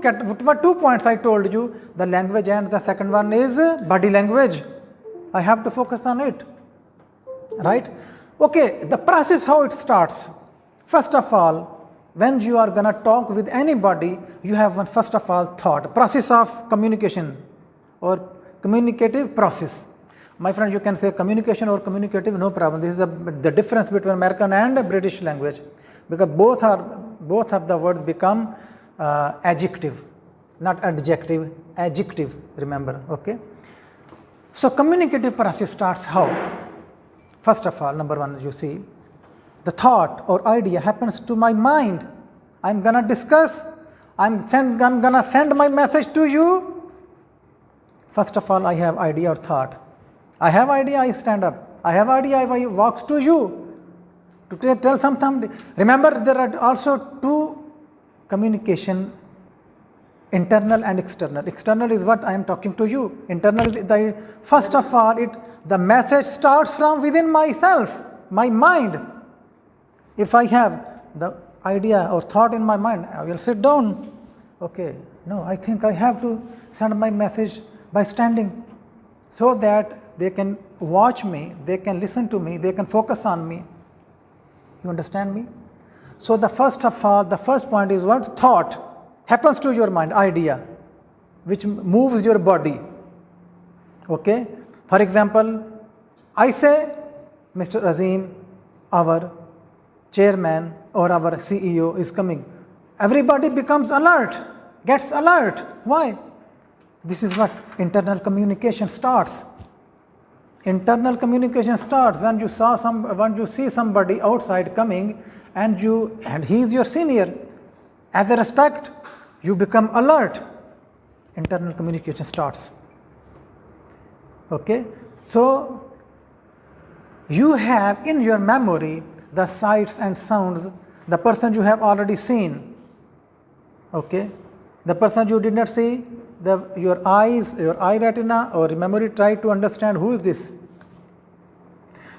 what 2 points I told you, the language and the second one is body language. I have to focus on it, right? Okay, the process how it starts. First of all, when you are gonna talk with anybody, you have one first of all thought, process of communication or communicative process. My friend, you can say communication or communicative, no problem. This is the difference between American and British language, because both of the words become adjective, not adjective, adjective, remember, okay? So communicative process starts how? First of all, number one, you see, the thought or idea happens to my mind. I'm gonna discuss, I'm gonna send my message to you. First of all, I have idea or thought. I have idea, I stand up. I have idea, I walks to you to tell something. Remember, there are also two communication, internal and external. External is what I am talking to you. Internal is first of all, the message starts from within myself, my mind. If I have the idea or thought in my mind, I will sit down. Okay, no, I think I have to send my message by standing, so that they can watch me, they can listen to me, they can focus on me. You understand me? So the first of all, the first point is what? Thought happens to your mind, idea, which moves your body. Okay? For example, I say, Mr. Azim, our chairman or our CEO is coming. Everybody becomes alert, gets alert. Why? This is what internal communication starts. Internal communication starts when you see somebody outside coming and he is your senior. As a respect, you become alert. Internal communication starts. Okay? So you have in your memory the sights and sounds, the person you have already seen. Okay? The person you did not see, your eye retina or memory try to understand who is this.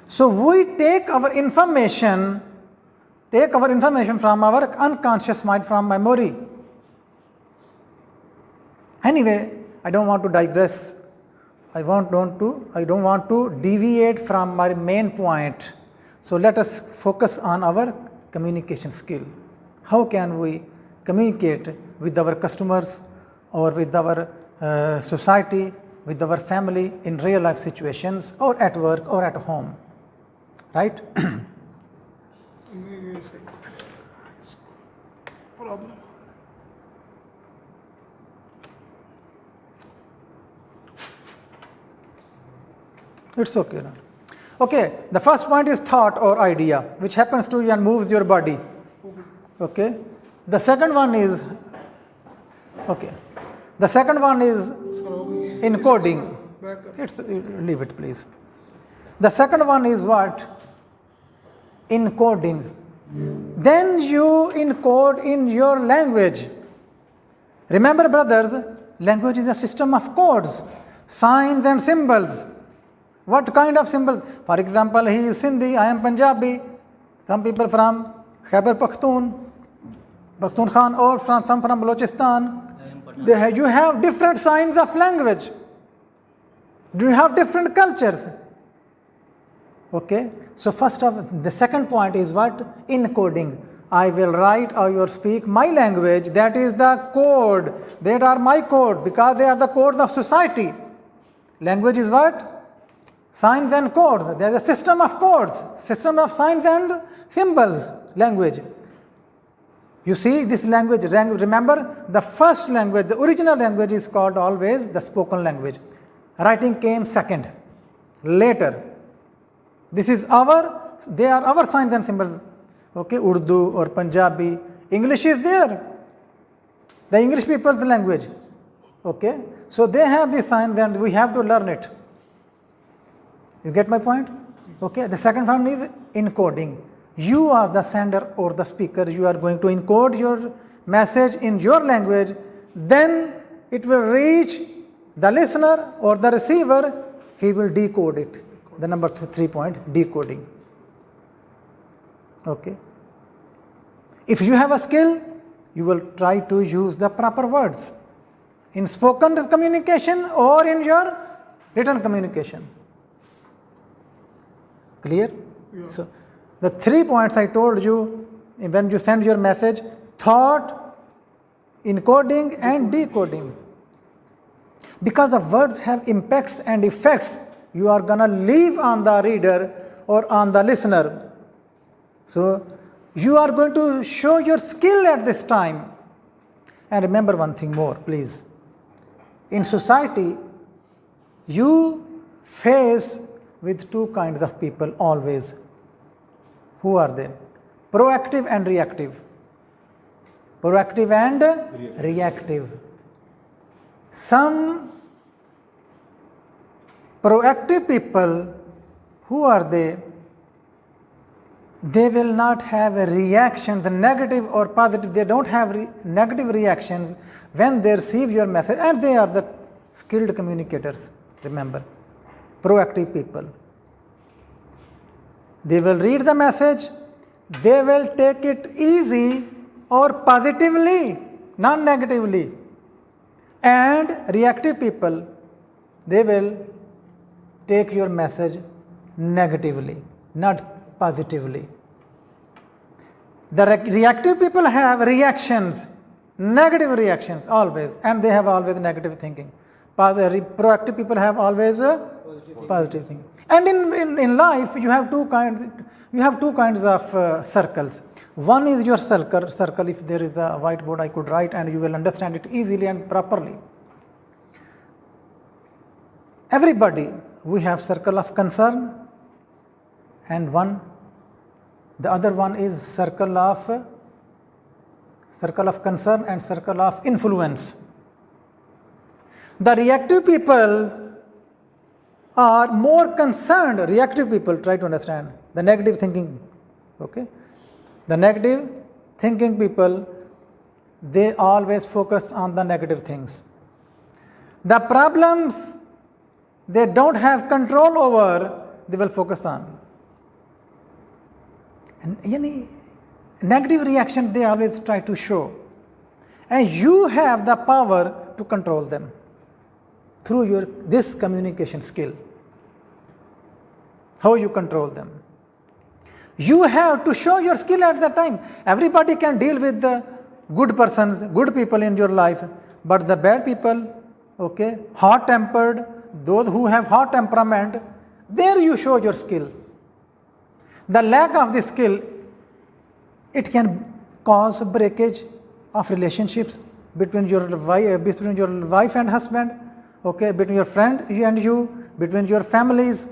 So we take our information from our unconscious mind, from memory. Anyway, I don't want to digress. I don't want to deviate from my main point. So let us focus on our communication skill. How can we communicate with our customers or with our society, with our family in real life situations or at work or at home, right? Problem. It's okay now. Okay, the first point is thought or idea, which happens to you and moves your body. Okay, the second one is encoding. Leave it, please. The second one is what? Encoding. Then you encode in your language. Remember, brothers, language is a system of codes, signs and symbols. What kind of symbols? For example, he is Sindhi, I am Punjabi. Some people from Khyber Pakhtunkhwa or some from Balochistan. You have different signs of language. You have different cultures. Okay, so the second point is what? Encoding. I will write or you speak my language, that is the code. That are my code because they are the codes of society. Language is what? Signs and codes. There is a system of codes, system of signs and symbols, language. You see this language, remember the first language, the original language is called always the spoken language. Writing came second, later. They are our signs and symbols. Okay, Urdu or Punjabi. English is there, the English people's language. Okay, so they have these signs and we have to learn it. You get my point? Okay, the second one is encoding. You are the sender or the speaker. You are going to encode your message in your language. Then it will reach the listener or the receiver. He will decode it. The number 3 point, decoding. Okay. If you have a skill, you will try to use the proper words in spoken communication or in your written communication. Clear? Yeah. So, the 3 points I told you when you send your message: thought, encoding and decoding. Because the words have impacts and effects you are going to leave on the reader or on the listener. So, you are going to show your skill at this time. And remember one thing more, please. In society, you face with two kinds of people always. Who are they? Proactive and reactive. Proactive and reactive. Some proactive people, who are they? They will not have a reaction, the negative or positive. They don't have negative reactions when they receive your message, and they are the skilled communicators. Remember, proactive people. They will read the message, they will take it easy or positively, not negatively. And reactive people, they will take your message negatively, not positively. The reactive people have reactions, negative reactions always, and they have always negative thinking. Proactive people have always positive thinking. And in life, you have two kinds of circles. One is your circle. If there is a whiteboard, I could write and you will understand it easily and properly. Everybody, we have circle of concern, and the other one is circle of concern and circle of influence. The reactive people are more concerned. Reactive people, try to understand the negative thinking. Okay, the negative thinking people, they always focus on the negative things. The problems they don't have control over, they will focus on. And negative reaction they always try to show, and you have the power to control them through this communication skill. How you control them? You have to show your skill at that time. Everybody can deal with the good persons, good people in your life, but the bad people, okay, hot-tempered, those who have hot temperament, there you show your skill. The lack of this skill, it can cause breakage of relationships between your wife and husband, okay, between your friend and you, between your families,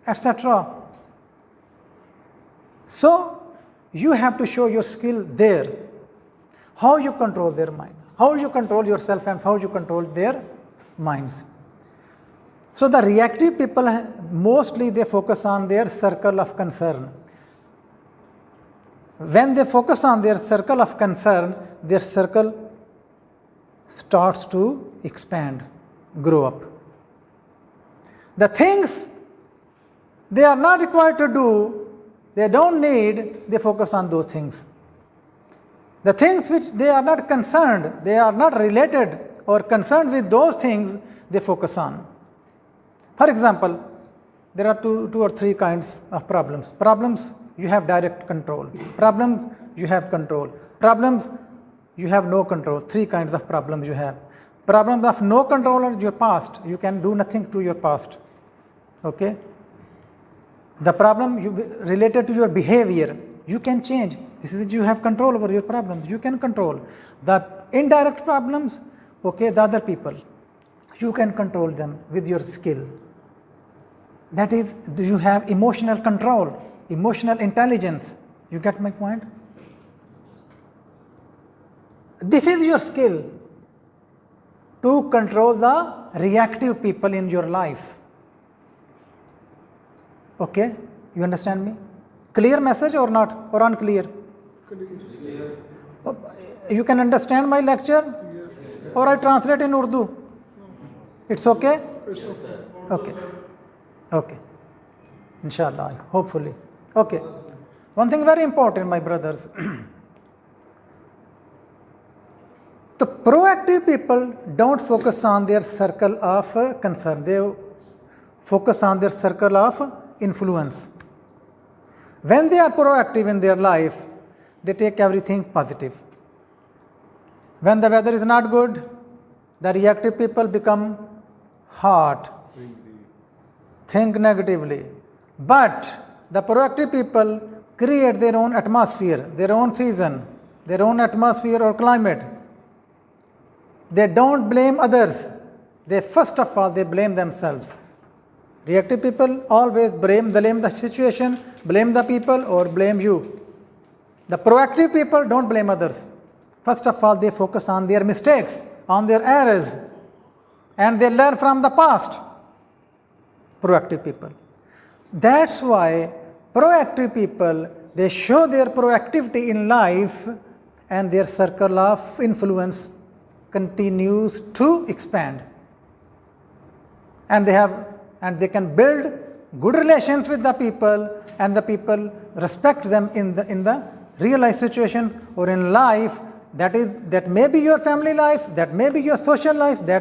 etc. So, you have to show your skill there. How you control their mind, how you control yourself, and how you control their minds. So, the reactive people, mostly they focus on their circle of concern. When they focus on their circle of concern, their circle starts to expand, grow up. The things they are not required to do, they don't need, they focus on those things. The things which they are not concerned, they are not related or concerned with those things, they focus on. For example, there are two or three kinds of problems. Problems, you have direct control. Problems, you have control. Problems, you have no control. Three kinds of problems you have. Problems of no control are your past. You can do nothing to your past. Okay? The problem related to your behavior, you can change. This is, you have control over your problems. You can control. The indirect problems, okay, the other people, you can control them with your skill. That is, you have emotional control, emotional intelligence. You get my point? This is your skill to control the reactive people in your life. Okay? You understand me? Clear message or not? Or unclear? Clear. You can understand my lecture? Yes. Or I translate in Urdu? No. It's okay? Yes, okay. Okay. Inshallah, hopefully. Okay. One thing very important, my brothers. So proactive people don't focus on their circle of concern, they focus on their circle of influence. When they are proactive in their life, they take everything positive. When the weather is not good, the reactive people become hard, think negatively. But the proactive people create their own atmosphere, their own season, their own atmosphere or climate. They don't blame others. They first of all, they blame themselves. Reactive people always blame the situation, blame the people or blame you. The proactive people don't blame others. First of all, they focus on their mistakes, on their errors, and they learn from the past. Proactive people. That's why proactive people, they show their proactivity in life and their circle of influence continues to expand. And they can build good relations with the people, and the people respect them in the real life situations or in life. That may be your family life, that may be your social life, that